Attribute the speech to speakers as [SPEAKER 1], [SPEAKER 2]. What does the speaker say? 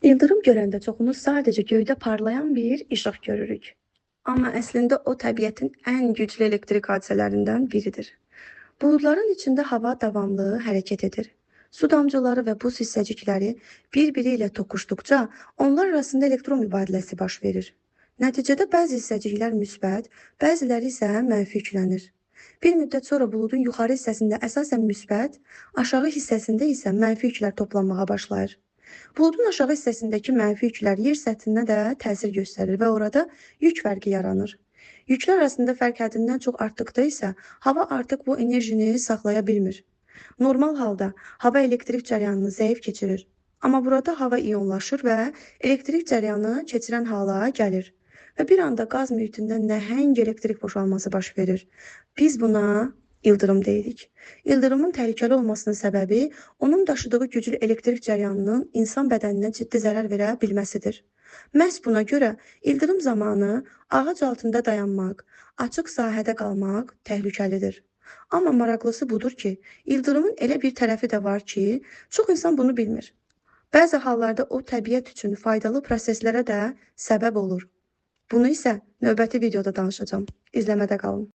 [SPEAKER 1] İldırım görəndə çoxumuz sadəcə göydə parlayan bir işıq görürük. Amma əslində o təbiətin ən güclü elektrik hadisələrindən biridir. Buludların içində hava davamlı hərəkət edir. Su damcıları və buz hissəcikləri bir-biri ilə toqquşduqca onlar arasında elektron mübadiləsi baş verir. Nəticədə bəzi hissəciklər müsbət, bəziləri isə mənfi yüklənir. Bir müddət sonra buludun yuxarı hissəsində əsasən müsbət, aşağı hissəsində isə mənfi yüklər toplanmağa başlayır. Buludun aşağı hissəsindəki mənfi yüklər yer səthinə də təsir göstərir və orada yük fərqi yaranır. Yüklər arasında fərq həddindən çox artdıqda isə hava artıq bu enerjini saxlaya bilmir. Normal halda hava elektrik cəryanını zəif keçirir. Amma burada hava iyonlaşır və elektrik cəryanı keçirən hala gəlir. Və bir anda qaz mühitində nəhəng elektrik boşalması baş verir. Biz buna ildırım deyirik. İldırımın təhlükəli olmasının səbəbi onun daşıdığı güclü elektrik cəryanının insan bədəninə ciddi zərər verə bilməsidir. Məhz buna görə ildırım zamanı ağac altında dayanmaq, açıq sahədə qalmaq təhlükəlidir. Amma maraqlısı budur ki, ildırımın elə bir tərəfi də var ki, çox insan bunu bilmir. Bəzi hallarda o təbiət üçün faydalı proseslərə də səbəb olur. Bunu isə növbəti videoda danışacağım. İzləmədə qalın.